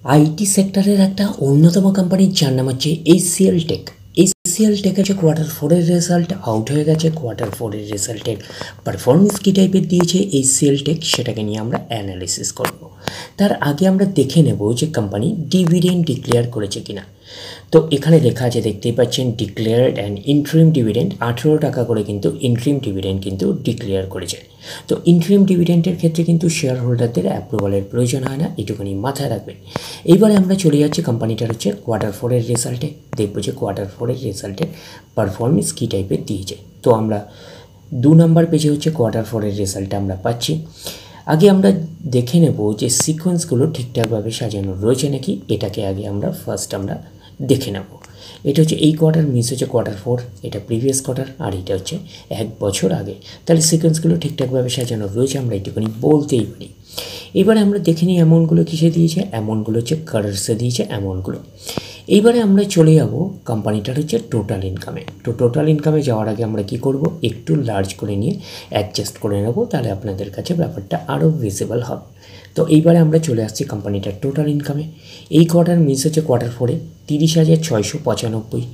IT সেক্টরের একটা অন্যতম কোম্পানি যার নাম হচ্ছে এইচসিএল টেক। এইচসিএল টেকের যে কোয়ার্টার 4-এর রেজাল্ট আউট হয়ে গেছে। কোয়ার্টার 4-এর রেজাল্টের পারফরমেন্স কী টাইপের দিয়েছে এইচসিএল টেক, সেটাকে নিয়ে আমরা অ্যানালিসিস করব। তার আগে আমরা দেখে নেব যে কোম্পানি ডিভিডেন্ড ডিক্লেয়ার করেছে কিনা। তো এখানে লেখা আছে, দেখতেই পাচ্ছেন, ডিক্লেয়ার্ড অ্যান্ড ইন্ট্রিম ডিভিডেন্ড 18 টাকা করে কিন্তু ইন্ট্রিম ডিভিডেন্ড কিন্তু ডিক্লেয়ার করেছে। তো ইন্ট্রিম ডিভিডেন্ডের ক্ষেত্রে কিন্তু শেয়ার হোল্ডারদের অ্যাপ্রুভালের প্রয়োজন হয় না, এটুকুনি মাথায় রাখবেন। এইবারে আমরা চলে যাচ্ছি কোম্পানিটার হচ্ছে কোয়ার্টার 4-এর রেজাল্টে, দেখবো যে কোয়ার্টার 4-এর রেজাল্টের পারফরমেন্স কী টাইপের দিয়েছে। তো আমরা 2 নম্বর পেজে হচ্ছে কোয়ার্টার 4-এর রেজাল্টটা আমরা পাচ্ছি। আগে আমরা দেখে নেব যে সিকোয়েন্সগুলো ঠিকঠাকভাবে সাজানো রয়েছে নাকি, এটাকে আগে আমরা ফার্স্ট দেখে নেব। এটা হচ্ছে এই কোয়ার্টার, মিস হচ্ছে কোয়ার্টার 4, এটা প্রিভিয়াস কোয়ার্টার, আর এটা হচ্ছে 1 বছর আগে। তাহলে সিকোয়েন্সগুলো ঠিকঠাকভাবে সাজানো রয়েছে, আমরা একটুখানি বলতেই পারি। এবারে আমরা দেখে নিই অ্যামাউন্টগুলো কিসে দিয়েছে। অ্যামাউন্টগুলো হচ্ছে কারেন্সে দিয়েছে অ্যামাউন্টগুলো। এইবারে আমরা চলে যাব কোম্পানিটার হচ্ছে টোটাল ইনকামে। তো টোটাল ইনকামে যাওয়ার আগে আমরা কি করব, একটু লার্জ করে নিয়ে অ্যাডজাস্ট করে নেব, তাহলে আপনাদের কাছে ব্যাপারটা আরও ভিজিবল হবে। তো এইবারে আমরা চলে আসছি কোম্পানিটার টোটাল ইনকামে। এই কোয়ার্টার মিস হচ্ছে কোয়ার্টার 4-এ 30,695।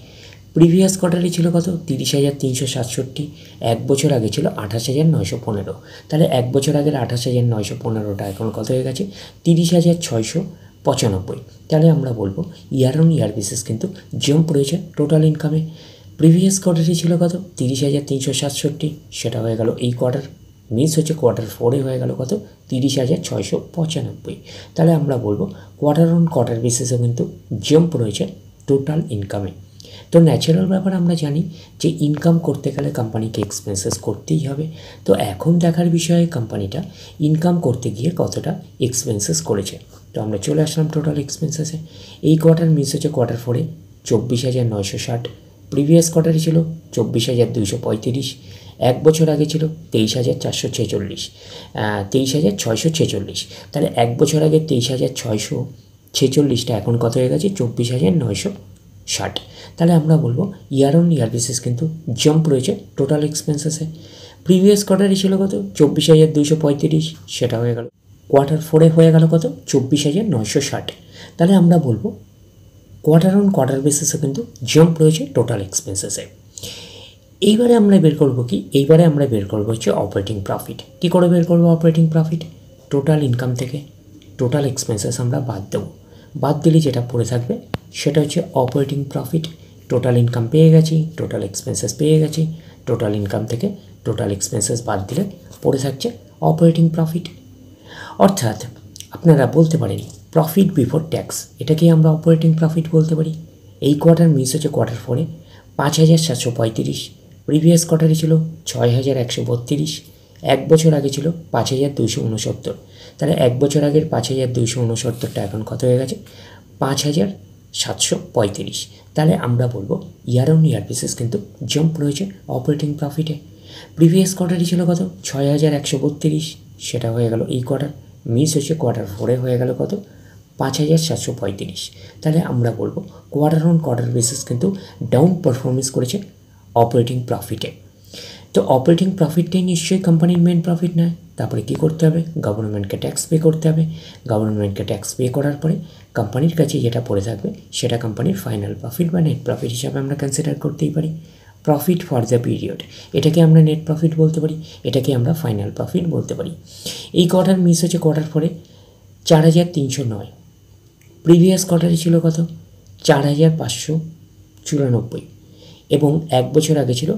প্রিভিয়াস কোয়ার্টারে ছিল কত, 30,367। 1 বছর আগে ছিল 28,915। তাহলে 1 বছর আগের 28,915টা এখন কত হয়ে গেছে, 30,695। তাহলে আমরা বলবো ইয়ার অন ইয়ার বেসিস কিন্তু জাম্প রয়েছে টোটাল ইনকামে। প্রিভিয়াস কোয়ার্টারে ছিল কত, 30,367, সেটা হয়ে গেল এই কোয়ার্টার। মিস হচ্ছে কোয়ার্টার 4-এ হয়ে গেল কত, 30,695। তাহলে আমরা বলবো কোয়ার্টার অন কোয়ার্টার বেসিসে কিন্তু জাম্প রয়েছে টোটাল ইনকামে। তো ন্যাচারাল ব্যাপার, আমরা জানি যে ইনকাম করতে গেলে কোম্পানিকে এক্সপেন্সেস করতেই হবে। তো এখন দেখার বিষয়ে কোম্পানিটা ইনকাম করতে গিয়ে কতটা এক্সপেন্সেস করেছে। তো আমরা চলে আসলাম টোটাল এক্সপেন্সেসে। এই কোয়ার্টার মিস হচ্ছে কোয়ার্টার 4-এ 24,960। প্রিভিয়াস কোয়ার্টারে ছিল 24,235। 1 বছর আগে ছিল 23,446, 23,646। তাহলে 1 বছর আগে 23,646টা এখন কত হয়ে গেছে, 24,960। তাহলে আমরা বলবো ইয়ার অন ইয়ার বেসিস কিন্তু জাম্প রয়েছে টোটাল এক্সপেন্সেসে। প্রিভিয়াস কোয়ার্টারে ছিল কত, 24,235, সেটা হয়ে গেল কোয়ার্টার 4-এ হয়ে গেল কত, 24,960। তাহলে আমরা বলবো কোয়ার্টার অন কোয়ার্টার বেসিসে কিন্তু জাম্প রয়েছে টোটাল এক্সপেন্সেসে। এইবারে আমরা বের করবো কি, এইবারে আমরা বের করবো হচ্ছে অপারেটিং প্রফিট। কী করে বের করবো অপারেটিং প্রফিট, টোটাল ইনকাম থেকে টোটাল এক্সপেন্সেস আমরা বাদ দেবো। বাদ দিলে যেটা পড়ে থাকবে সেটা হচ্ছে অপারেটিং প্রফিট। টোটাল ইনকাম পেয়ে গেছি, টোটাল এক্সপেন্সেস পেয়ে গেছি, টোটাল ইনকাম থেকে টোটাল এক্সপেন্সেস বাদ দিলে পড়ে থাকছে অপারেটিং প্রফিট। অর্থাৎ আপনারা বলতে পারেন প্রফিট বিফোর ট্যাক্স, এটাকেই আমরা অপারেটিং প্রফিট বলতে পারি। এই কোয়ার্টার মিস হচ্ছে কোয়ার্টার 4-এ 5,735। প্রিভিয়াস কোয়ার্টারে ছিল 6,132। 1 বছর আগে ছিল 5,269। তাহলে 1 বছর আগের 5,269টা এখন কত হয়ে গেছে, 5,735। তাহলে আমরা বলবো ইয়ার অন ইয়ার বেসিস কিন্তু জাম্প রয়েছে অপারেটিং প্রফিটে। প্রিভিয়াস কোয়ার্টারে ছিল কত, 6,132, সেটা হয়ে গেল এই কোয়ার্টার। মিস হচ্ছে কোয়ার্টার 4-এ হয়ে গেল কত, 5,735। তাহলে আমরা বলবো কোয়ার্টার অন কোয়ার্টার বেসিস কিন্তু ডাউন পারফরমেন্স করেছে অপারেটিং প্রফিটে। তো অপারেটিং প্রফিটটাই নিশ্চয়ই কোম্পানির মেন প্রফিট নয়। তারপরে কী করতে হবে, গভর্নমেন্টকে ট্যাক্স পে করতে হবে। গভর্নমেন্টকে ট্যাক্স পে করার পরে কোম্পানির কাছে যেটা পড়ে থাকবে সেটা কোম্পানির ফাইনাল প্রফিট বা নেট প্রফিট হিসাবে আমরা কনসিডার করতেই পারি। প্রফিট ফর দ্য পিরিয়ড, এটাকে আমরা নেট প্রফিট বলতে পারি, এটাকে আমরা ফাইনাল প্রফিট বলতে পারি। এই কোয়ার্টার মিস হচ্ছে কোয়ার্টার 4-এ 4,309। প্রিভিয়াস কোয়ার্টারে ছিল কত, 4,594, এবং 1 বছর আগে ছিল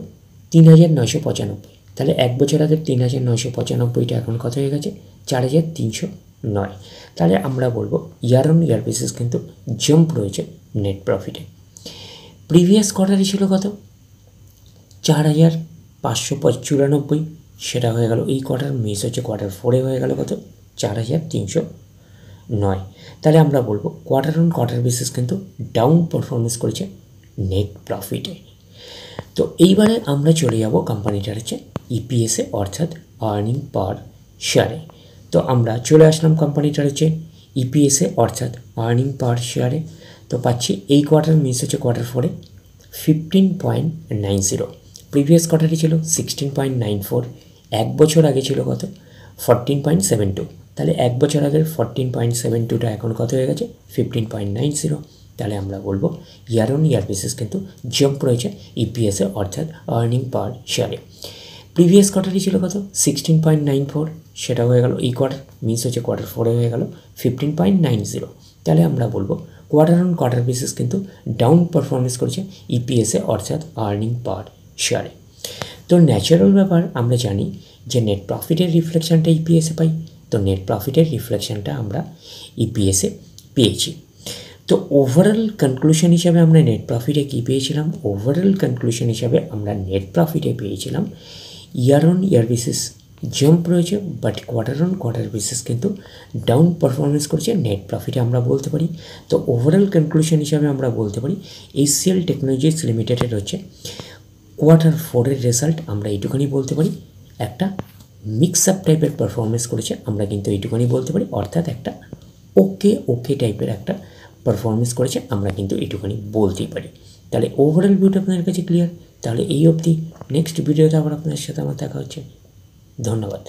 3,995। তাহলে 1 বছর আগে 3,995টা এখন কত হয়ে গেছে, 4,309। তাহলে আমরা বলবো ইয়ার অন ইয়ার বেসিস কিন্তু জাম্প রয়েছে নেট প্রফিটে। প্রিভিয়াস কোয়ার্টারে ছিল কত, 4,594, সেটা হয়ে গেল এই কোয়ার্টার। মিস হচ্ছে কোয়ার্টার 4-এ হয়ে গেল কত, 4,309। তাহলে আমরা বলবো কোয়ার্টার অন কোয়ার্টার বেসিস কিন্তু ডাউন পারফরমেন্স করেছে নেট প্রফিটে। তো এইবারে আমরা চলে যাব কোম্পানিটার হচ্ছে ইপিএসে, অর্থাৎ আর্নিং পার শেয়ারে। তো আমরা চলে আসলাম কোম্পানিটার হচ্ছে ইপিএসে, অর্থাৎ আর্নিং পার শেয়ারে। তো পাচ্ছি এই কোয়ার্টার মিস হচ্ছে কোয়ার্টার 4-এ 15.90। প্রিভিয়াস কোয়ার্টারে ছিল 16.94। 1 বছর আগে ছিল কত, 14.72। তাহলে 1 বছর আগের 14.72টা এখন কত হয়ে গেছে 15.90। তাহলে আমরা বলবো ইয়ার অন ইয়ার বেসিস কিন্তু জাম্প রয়েছে ইপিএসে অর্থাৎ আর্নিং পার শেয়ারে। প্রিভিয়াস কোয়ার্টারই ছিল কত 16.94, সেটা হয়ে গেল এই কোয়ার্টার মিস হচ্ছে কোয়ার্টার 4 হয়ে গেল 15.90। তাহলে আমরা বলবো কোয়ার্টার অন কোয়ার্টার বেসিস কিন্তু ডাউন পারফরমেন্স করেছে ইপিএসে অর্থাৎ আর্নিং পার শেয়ারে। তো ন্যাচারাল ব্যাপার আমরা জানি যে নেট প্রফিটের রিফ্লেকশানটা ইপিএসে পাই, তো নেট প্রফিটের রিফ্লেকশানটা আমরা ইপিএসে পেয়েছি। তো ওভারঅল কনক্লুশন হিসাবে আমরা নেট প্রফিটে কী পেয়েছিলাম, ওভারঅল কনক্লুশন হিসাবে আমরা নেট প্রফিটে পেয়েছিলাম year on year basis jump রয়েছে, but quarter on quarter basis কিন্তু ডাউন পারফরমেন্স করেছে নেট প্রফিটে আমরা বলতে পারি। তো ওভারঅল কনক্লুশন হিসাবে আমরা বলতে পারি এইচসিএল টেকনোলজিস লিমিটেডের হচ্ছে কোয়ার্টার 4-এর রেজাল্ট আমরা এইটুখানি বলতে পারি একটা মিক্স আপ টাইপের পারফরমেন্স করেছে, আমরা কিন্তু এইটুখানি বলতে পারি, অর্থাৎ একটা ওকে টাইপের একটা পারফরমেন্স করেছে আমরা কিন্তু এইটুখানি বলতেই পারি। তাহলে ওভারঅল ভিউটা আপনাদের কাছে ক্লিয়ার। তাহলে এই অবধি, নেক্সট ভিডিওতে আবার আপনাদের সাথে আমার দেখা হচ্ছে। ধন্যবাদ।